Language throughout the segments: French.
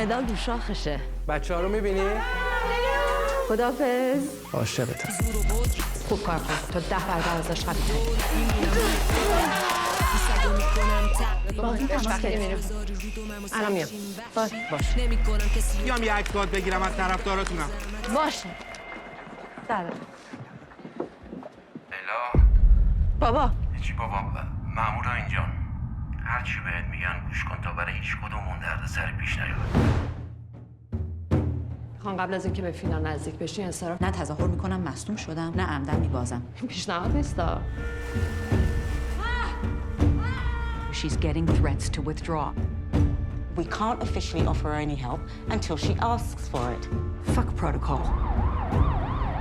مدال دو شاخشه. بچه‌ها رو می‌بینی؟ خداحافظ. عاشقتم. خوب کار کن تا 10 برابر ازش خط کنی. الان میام. باش. بیام یه عکس باهات بگیرم از طرفداراتونم. باشه. سلام. لیلا. بابا. چی بابا؟ مامورا اینجان. هر چی بهت میگن گوش کن تا برای هیچ کدومون دردسر پیش نیاد. خان قبل از اینکه به فینال نزدیک بشی انصراف. نه تظاهر میکنم مصدوم شدم نه عمدن میبازم. پیشنهاد نیستا. She's getting threats to withdraw. We can't officially offer her any help until she asks for it. Fuck protocol.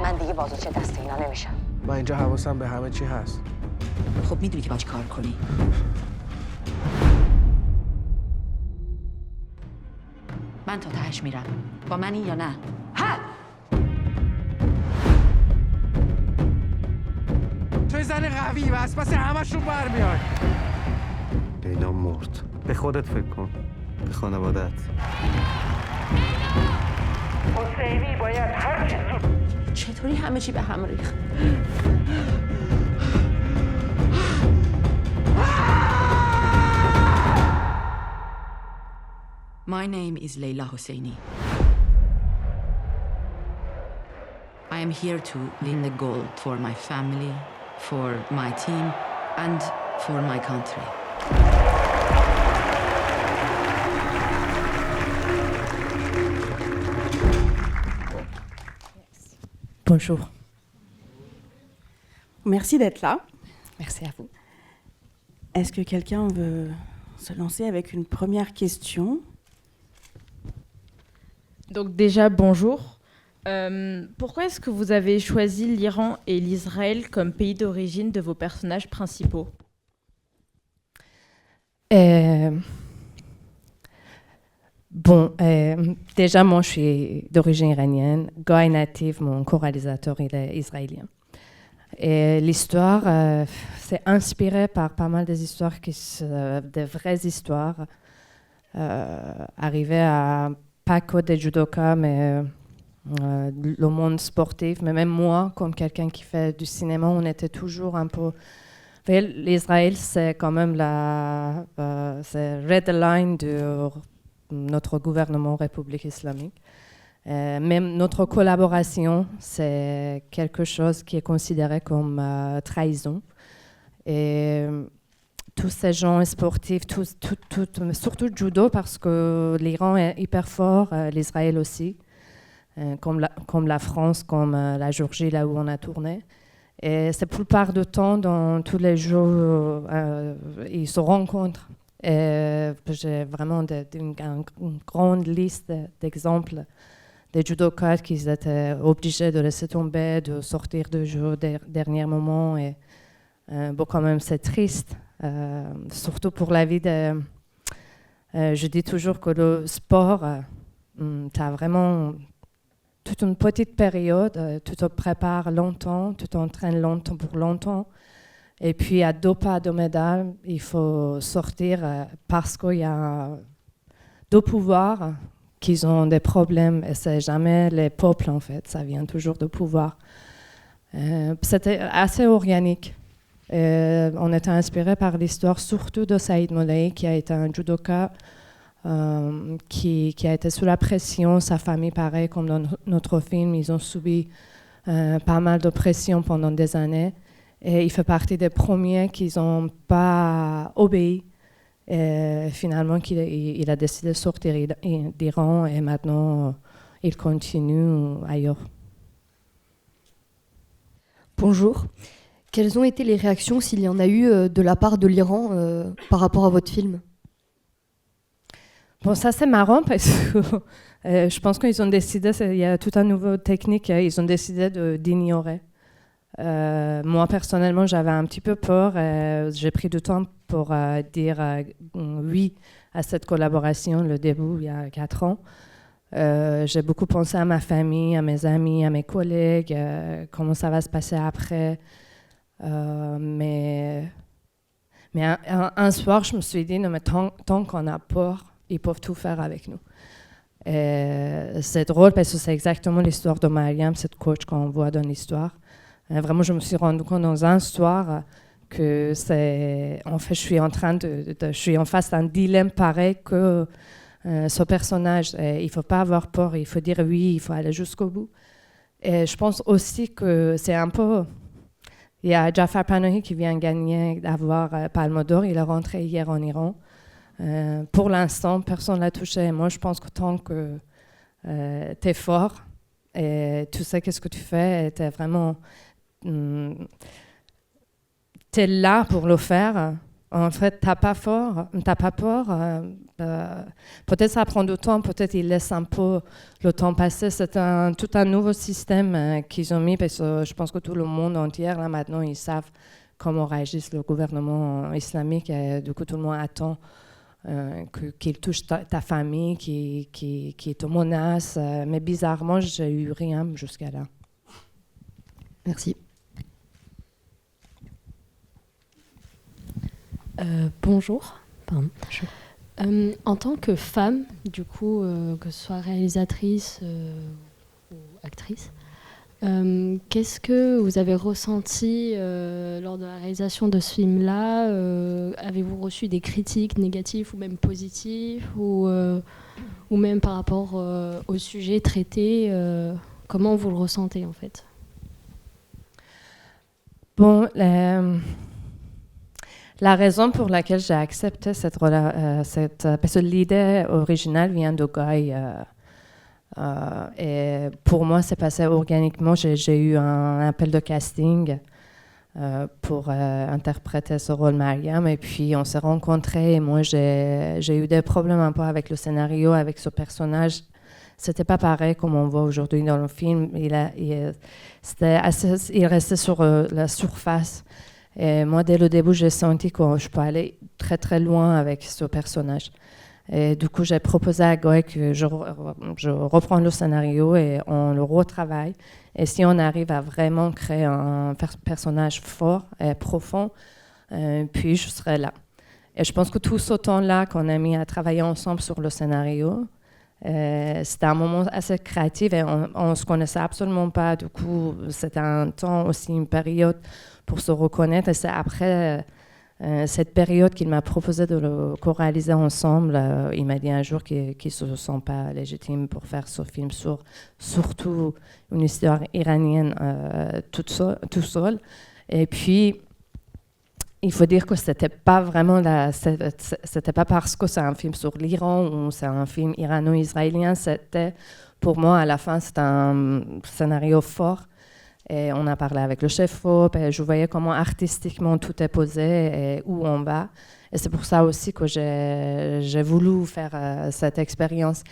من دیگه بازوچه دست اینا نمیشم. من اینجا حواسم به همه چی هست. خب میدونی که باید چی کار کنی. من تا تهش میرم. با منی یا نه؟ ها! توی زن قوی وسوسه همشون برمیاد. لیلا مرد. به خودت فکر کن. به خانوادت. حسینی باید هر چی زود. چطوری همه چی به هم ریخت؟ My name is Leila Hosseini. I am here to win the gold for my family, for my team, and for my country. Bonjour. Merci d'être là. Merci à vous. Est-ce que quelqu'un veut se lancer avec une première question ? Donc déjà, bonjour. Pourquoi est-ce que vous avez choisi l'Iran et l'Israël comme pays d'origine de vos personnages principaux ? Déjà, moi, je suis d'origine iranienne. Guy Native, mon co-réalisateur, il est israélien. Et l'histoire, c'est inspiré par pas mal des histoires, des vraies histoires, arrivées à pas que des judokas, mais le monde sportif. Mais même moi, comme quelqu'un qui fait du cinéma, on était toujours un peu... L'Israël, c'est quand même c'est red line de notre gouvernement République islamique. Même notre collaboration, c'est quelque chose qui est considéré comme trahison. Et tous ces gens sportifs, surtout le judo, parce que l'Iran est hyper fort, l'Israël aussi, comme la France, comme la Géorgie, là où on a tourné. Et c'est la plupart du temps, dans tous les jours, ils se rencontrent. Et j'ai vraiment une grande liste d'exemples des judokas qui étaient obligés de laisser tomber, de sortir du jeu au dernier moment. Et quand même, c'est triste, surtout pour la vie de... je dis toujours que le sport, tu as vraiment toute une petite période, tu te prépares longtemps, tu t'entraînes longtemps pour longtemps. Et puis, à 2 pas de médaille, il faut sortir parce qu'il y a 2 pouvoirs qui ont des problèmes. Et c'est jamais les peuples, en fait. Ça vient toujours de pouvoir. C'était assez organique. On était inspiré par l'histoire surtout de Saïd Mollaï, qui a été un judoka qui a été sous la pression. Sa famille, pareil, comme dans notre film, ils ont subi pas mal de pression pendant des années. Et il fait partie des premiers qui n'ont pas obéi. Et finalement, il a décidé de sortir d'Iran et maintenant, il continue ailleurs. Bonjour. Quelles ont été les réactions, s'il y en a eu, de la part de l'Iran par rapport à votre film ? Bon, ça c'est marrant parce que je pense qu'ils ont décidé, il y a toute une nouvelle technique, ils ont décidé d'ignorer. Moi, personnellement, j'avais un petit peu peur. J'ai pris du temps pour dire oui à cette collaboration, le début, il y a 4 ans. J'ai beaucoup pensé à ma famille, à mes amis, à mes collègues, comment ça va se passer après. Mais un soir, je me suis dit, non, mais tant qu'on a peur, ils peuvent tout faire avec nous. Et c'est drôle parce que c'est exactement l'histoire de Mariam, cette coach qu'on voit dans l'histoire. Vraiment, je me suis rendu compte dans une histoire que c'est... En fait, je suis en face d'un dilemme pareil que ce personnage. Il ne faut pas avoir peur, il faut dire oui, il faut aller jusqu'au bout. Et je pense aussi que c'est un peu... Il y a Jafar Panahi qui vient gagner d'avoir Palme d'Or. Il est rentré hier en Iran. Pour l'instant, personne ne l'a touché. Moi, je pense que tant que tu es fort et tu sais qu'est-ce que tu fais, tu es vraiment... tu es là pour le faire. En fait, tu n'as pas peur. Peut-être ça prend du temps, peut-être ils laissent un peu le temps passer. C'est tout un nouveau système qu'ils ont mis, parce que je pense que tout le monde entier, là, maintenant, ils savent comment réagit le gouvernement islamique. Et du coup, tout le monde attend qu'il touche ta famille, qu'il te menace. Mais bizarrement, j'ai eu rien jusqu'à là. Merci. Bonjour. Pardon. En tant que femme, du coup, que ce soit réalisatrice ou actrice, qu'est-ce que vous avez ressenti lors de la réalisation de ce film-là? Avez-vous reçu des critiques négatives ou même positives, ou même par rapport au sujet traité? Comment vous le ressentez en fait? Bon, la raison pour laquelle j'ai accepté parce que l'idée originale vient de Guy. Et pour moi, c'est passé organiquement. J'ai eu un appel de casting pour interpréter ce rôle Mariam. Et puis, on s'est rencontrés. Et moi, j'ai eu des problèmes un peu avec le scénario, avec ce personnage. C'était pas pareil comme on voit aujourd'hui dans le film. Il restait sur la surface. Et moi, dès le début, j'ai senti que je peux aller très, très loin avec ce personnage. Et du coup, j'ai proposé à Guy que je reprends le scénario et on le retravaille. Et si on arrive à vraiment créer un personnage fort et profond, puis je serai là. Et je pense que tout ce temps-là qu'on a mis à travailler ensemble sur le scénario, c'était un moment assez créatif et on ne se connaissait absolument pas. Du coup, c'était un temps aussi, une période pour se reconnaître. Et c'est après cette période qu'il m'a proposé de le co-réaliser ensemble. Il m'a dit un jour qu'il ne se sent pas légitime pour faire ce film sur surtout une histoire iranienne tout seul. Et puis, il faut dire que c'était pas vraiment c'était pas parce que c'est un film sur l'Iran ou c'est un film irano-israélien. C'était, pour moi, à la fin, c'était un scénario fort. Et on a parlé avec le chef-op et je voyais comment artistiquement tout est posé et où on va. Et c'est pour ça aussi que j'ai voulu faire cette expérience.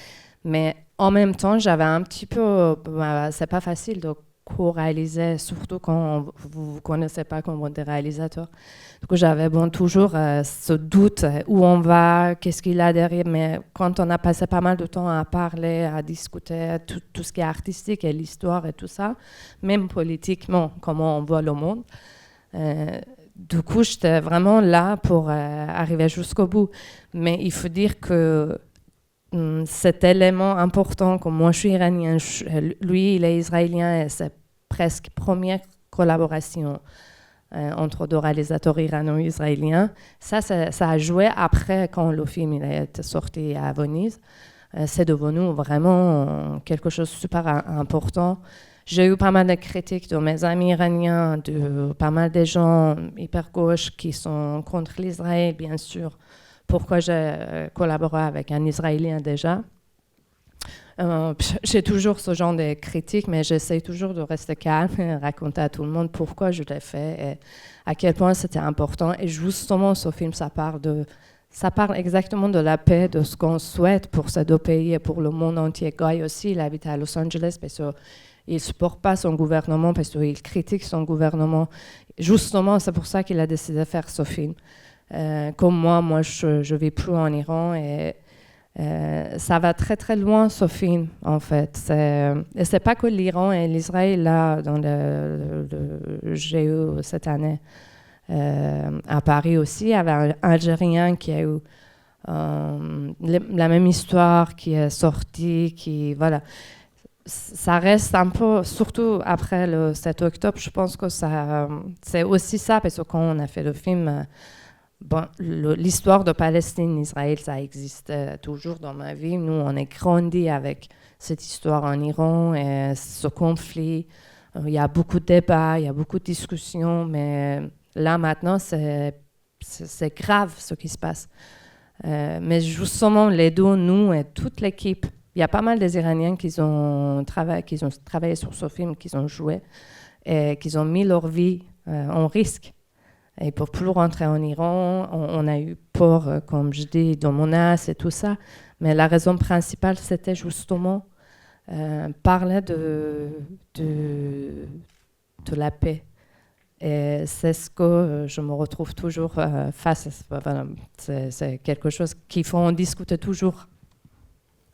Mais en même temps, j'avais un petit peu... c'est pas facile de co-réaliser, surtout quand vous ne connaissez pas comme des réalisateurs. Du coup, j'avais toujours ce doute, où on va, qu'est-ce qu'il y a derrière. Mais quand on a passé pas mal de temps à parler, à discuter tout ce qui est artistique et l'histoire et tout ça, même politiquement, comment on voit le monde, du coup, j'étais vraiment là pour arriver jusqu'au bout. Mais il faut dire que cet élément important, comme moi je suis iranien, lui il est israélien et c'est presque première collaboration entre deux réalisateurs irano-israéliens. Ça a joué après quand le film il a été sorti à Venise. C'est devenu vraiment quelque chose de super important. J'ai eu pas mal de critiques de mes amis iraniens, de pas mal de gens hyper gauche qui sont contre l'Israël, bien sûr. Pourquoi j'ai collaboré avec un Israélien déjà. J'ai toujours ce genre de critiques, mais j'essaie toujours de rester calme et raconter à tout le monde pourquoi je l'ai fait et à quel point c'était important. Et justement, ce film, ça parle exactement de la paix, de ce qu'on souhaite pour ces deux pays et pour le monde entier. Guy aussi, il habite à Los Angeles parce qu'il ne supporte pas son gouvernement, parce qu'il critique son gouvernement. Justement, c'est pour ça qu'il a décidé de faire ce film. Comme moi, je ne vis plus en Iran et ça va très très loin ce film en fait. Et c'est pas que l'Iran et l'Israël là dans le GE cette année. À Paris aussi, il y avait un Algérien qui a eu la même histoire qui est sortie, voilà. Ça reste un peu, surtout après le 7 octobre, je pense que c'est aussi ça, parce que quand on a fait le film, l'histoire de Palestine, Israël, ça existe toujours dans ma vie. Nous, on est grandi avec cette histoire en Iran et ce conflit. Il y a beaucoup de débats, il y a beaucoup de discussions, mais là, maintenant, c'est grave ce qui se passe. Mais justement, les deux, nous et toute l'équipe, il y a pas mal des Iraniens qui ont travaillé sur ce film, qui ont joué et qui ont mis leur vie en risque. Et pour plus rentrer en Iran, on a eu peur, comme je dis, de menaces et tout ça. Mais la raison principale, c'était justement parler de la paix. Et c'est ce que je me retrouve toujours face à. Voilà, c'est quelque chose qu'il faut en discuter toujours.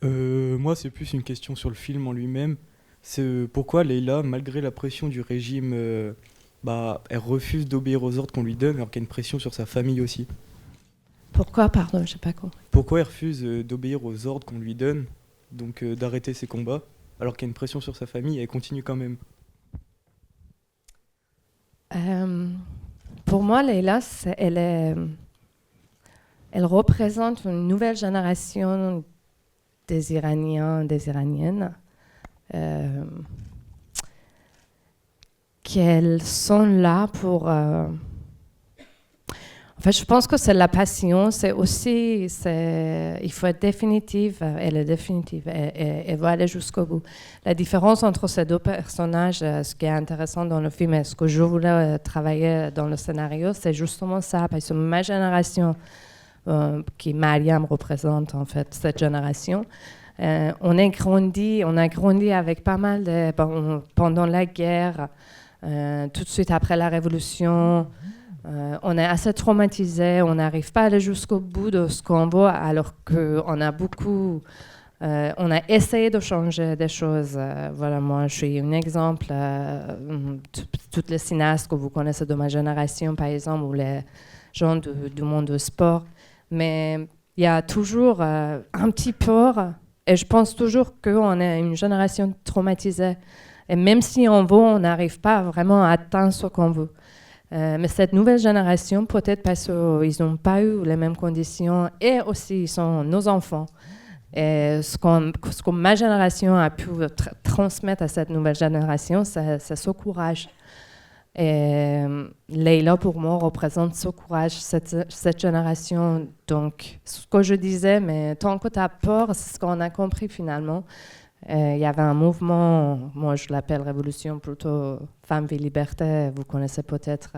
Moi, c'est plus une question sur le film en lui-même. C'est pourquoi Leïla, malgré la pression du régime, elle refuse d'obéir aux ordres qu'on lui donne, alors qu'il y a une pression sur sa famille aussi. Pourquoi, pardon, je n'ai pas compris. Pourquoi elle refuse d'obéir aux ordres qu'on lui donne, donc d'arrêter ses combats, alors qu'il y a une pression sur sa famille et elle continue quand même? Pour moi, Leïla, elle représente une nouvelle génération des Iraniens, des Iraniennes, qu'elles sont là pour... En fait, je pense que c'est la passion, c'est aussi... il faut être définitive, elle est définitive, elle va aller jusqu'au bout. La différence entre ces deux personnages, ce qui est intéressant dans le film et ce que je voulais travailler dans le scénario, c'est justement ça, parce que ma génération, qui Mariam représente en fait cette génération, on a grandi avec pas mal de... pendant la guerre, tout de suite après la Révolution, on est assez traumatisés, on n'arrive pas à aller jusqu'au bout de ce qu'on veut, alors qu'on a beaucoup... on a essayé de changer des choses. Voilà, moi, je suis un exemple. Toutes les cinéastes que vous connaissez de ma génération, par exemple, ou les gens du monde du sport. Mais il y a toujours un petit peur, et je pense toujours qu'on est une génération traumatisée. Et même si on veut, on n'arrive pas vraiment à atteindre ce qu'on veut. Mais cette nouvelle génération, peut-être parce qu'ils n'ont pas eu les mêmes conditions, et aussi ils sont nos enfants. Et ce que ma génération a pu transmettre à cette nouvelle génération, c'est ce courage. Et Leïla, pour moi, représente ce courage, cette génération. Donc, ce que je disais, mais tant que tu as peur, c'est ce qu'on a compris finalement. Il y avait un mouvement, moi je l'appelle révolution plutôt Femmes, Vie, Liberté, vous connaissez peut-être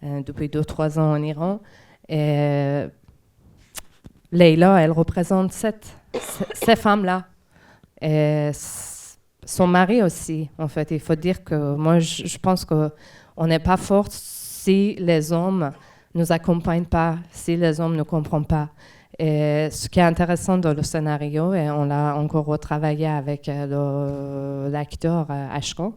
depuis 2-3 ans en Iran. Et Leïla, elle représente ces femmes-là. Et son mari aussi, en fait. Il faut dire que moi, je pense qu'on n'est pas fort si les hommes ne nous accompagnent pas, si les hommes ne comprennent pas. Et ce qui est intéressant dans le scénario, et on l'a encore retravaillé avec l'acteur Ashkan,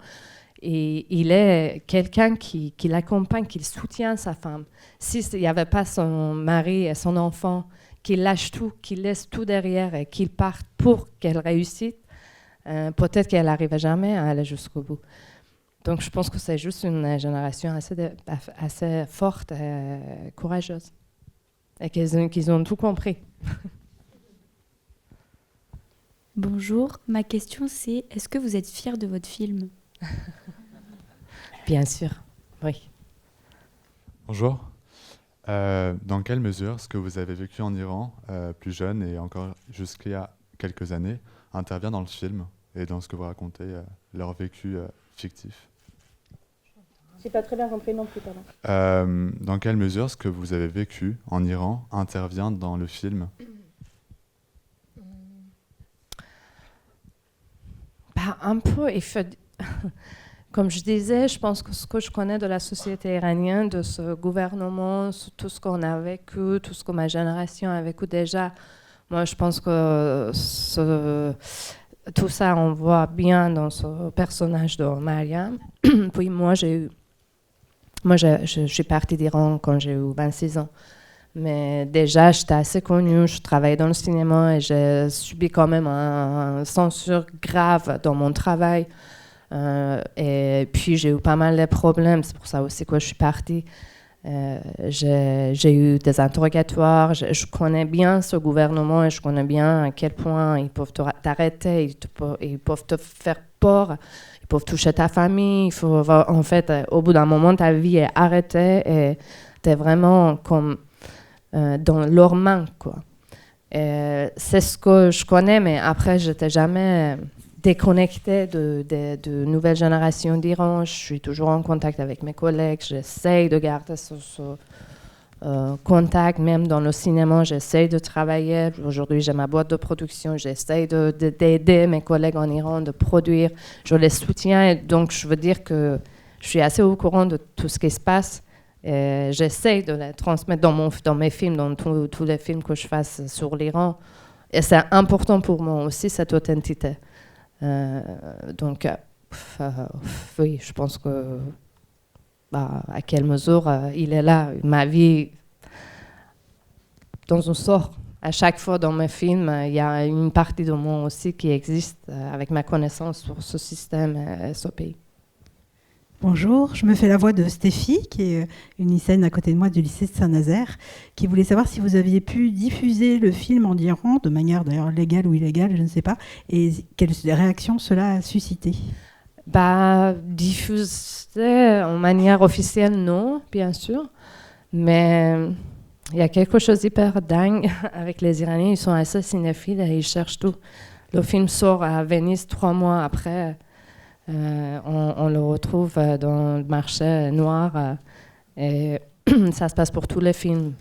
et il est quelqu'un qui l'accompagne, qui soutient sa femme. S'il n'y avait pas son mari et son enfant, qui lâche tout, qui laisse tout derrière et qu'il parte pour qu'elle réussisse, peut-être qu'elle n'arrive jamais à aller jusqu'au bout. Donc je pense que c'est juste une génération assez forte et courageuse. Et qu'ils ont tout compris. Bonjour, ma question c'est, est-ce que vous êtes fière de votre film? Bien sûr, oui. Bonjour. Dans quelle mesure ce que vous avez vécu en Iran, plus jeune et encore jusqu'il y a quelques années, intervient dans le film et dans ce que vous racontez, leur vécu fictif? J'ai pas très bien compris non plus, pardon. Dans quelle mesure ce que vous avez vécu en Iran intervient dans le film? Un peu, comme je disais, je pense que ce que je connais de la société iranienne, de ce gouvernement, tout ce qu'on a vécu, tout ce que ma génération a vécu déjà, moi je pense que tout ça on voit bien dans ce personnage de Mariam. Puis moi je suis partie d'Iran quand j'ai eu 26 ans. Mais déjà, j'étais assez connue, je travaillais dans le cinéma et j'ai subi quand même une censure grave dans mon travail. Et puis, j'ai eu pas mal de problèmes, c'est pour ça aussi que je suis partie. J'ai eu des interrogatoires, je connais bien ce gouvernement et je connais bien à quel point ils peuvent t'arrêter, ils peuvent te faire peur, ils peuvent toucher ta famille. En fait, au bout d'un moment, ta vie est arrêtée et tu es vraiment comme dans leurs mains, quoi. C'est ce que je connais, mais après, je n'étais jamais déconnectée de nouvelles générations d'Iran. Je suis toujours en contact avec mes collègues. J'essaye de garder ce contact, même dans le cinéma. J'essaye de travailler. Aujourd'hui, j'ai ma boîte de production. J'essaye d'aider mes collègues en Iran, de produire. Je les soutiens. Et donc, je veux dire que je suis assez au courant de tout ce qui se passe. J'essaie de la transmettre dans mes films, dans tous les films que je fasse sur l'Iran. Et c'est important pour moi aussi, cette authenticité. Donc, oui, je pense que à quelle mesure il est là. Ma vie, dans un sort. À chaque fois dans mes films, il y a une partie de moi aussi qui existe avec ma connaissance sur ce système et ce pays. Bonjour, je me fais la voix de Stéphie, qui est une lycéenne à côté de moi du lycée de Saint-Nazaire, qui voulait savoir si vous aviez pu diffuser le film en Iran, de manière d'ailleurs légale ou illégale, je ne sais pas, et quelles réactions cela a suscité. Diffuser en manière officielle, non, bien sûr, mais il y a quelque chose d'hyper dingue avec les Iraniens, ils sont assez cinéphiles et ils cherchent tout. Le film sort à Venise 3 mois après. On le retrouve dans le marché noir et ça se passe pour tous les films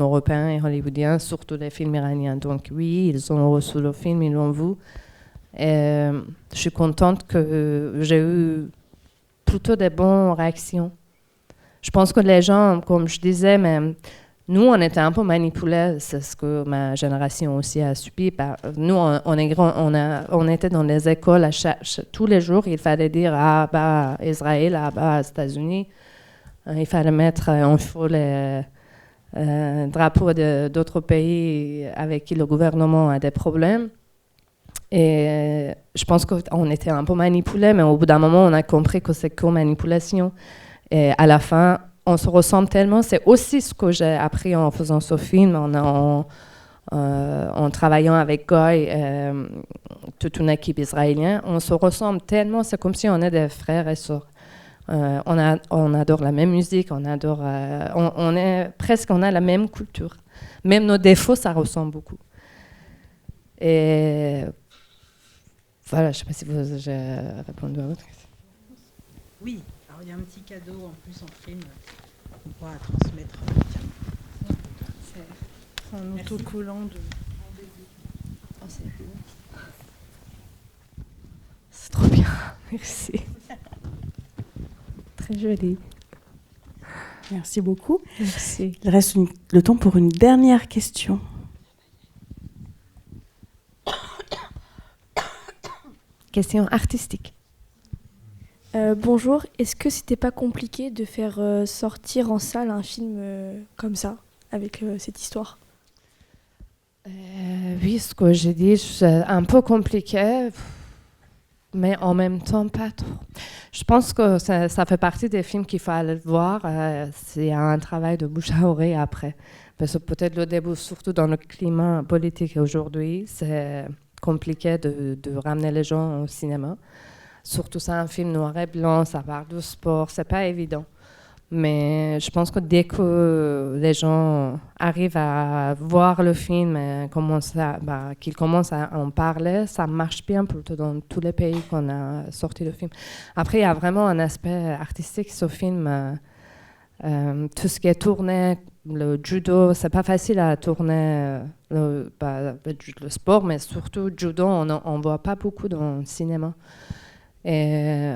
européens et hollywoodiens, surtout les films iraniens. Donc oui, ils ont reçu le film, ils l'ont vu. Et je suis contente que j'ai eu plutôt des bonnes réactions. Je pense que les gens, comme je disais, mais nous, on était un peu manipulés, c'est ce que ma génération aussi a subi. Nous, on était dans les écoles, tous les jours, il fallait dire Israël, États-Unis. Il fallait mettre en faux les drapeaux d'autres pays avec qui le gouvernement a des problèmes. Et je pense qu'on était un peu manipulés, mais au bout d'un moment, on a compris que c'est que manipulation. Et à la fin, on se ressemble tellement. C'est aussi ce que j'ai appris en faisant ce film, en travaillant avec Goy, toute une équipe israélienne. On se ressemble tellement, c'est comme si on est des frères et sœurs. On adore la même musique, on a la même culture. Même nos défauts, ça ressemble beaucoup. Et voilà, je ne sais pas si j'ai répondu à votre question. Oui. Alors, il y a un petit cadeau en plus en film qu'on pourra transmettre. C'est un autocollant de... Oh, c'est trop bien, merci. Très joli. Merci beaucoup. Merci. Il reste le temps pour une dernière question. Question artistique. Bonjour, est-ce que c'était pas compliqué de faire sortir en salle un film comme ça, avec cette histoire? Oui, ce que j'ai dit, c'est un peu compliqué, mais en même temps pas trop. Je pense que ça fait partie des films qu'il faut aller voir. C'est un travail de bouche à oreille après. Parce que peut-être le début, surtout dans le climat politique aujourd'hui, c'est compliqué de ramener les gens au cinéma. Surtout c'est un film noir et blanc, ça parle de sport, c'est pas évident. Mais je pense que dès que les gens arrivent à voir le film et qu'ils commencent à en parler, ça marche bien plutôt dans tous les pays qu'on a sorti le film. Après, il y a vraiment un aspect artistique, ce film. Tout ce qui est tourné, le judo, c'est pas facile à tourner le sport, mais surtout le judo, on voit pas beaucoup dans le cinéma. Et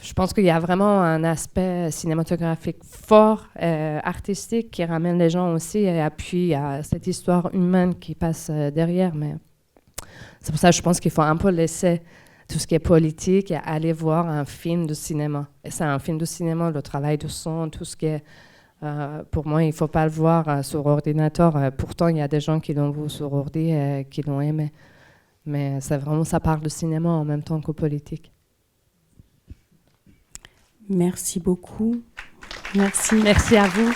je pense qu'il y a vraiment un aspect cinématographique fort, artistique, qui ramène les gens aussi et appuie à cette histoire humaine qui passe derrière. Mais c'est pour ça que je pense qu'il faut un peu laisser tout ce qui est politique et aller voir un film de cinéma. Et c'est un film de cinéma, le travail de son, tout ce qui est Pour moi, il ne faut pas le voir sur ordinateur. Pourtant, il y a des gens qui l'ont vu sur ordi et qui l'ont aimé. Mais c'est vraiment, ça parle de cinéma en même temps que politique. Merci beaucoup. Merci. Merci à vous.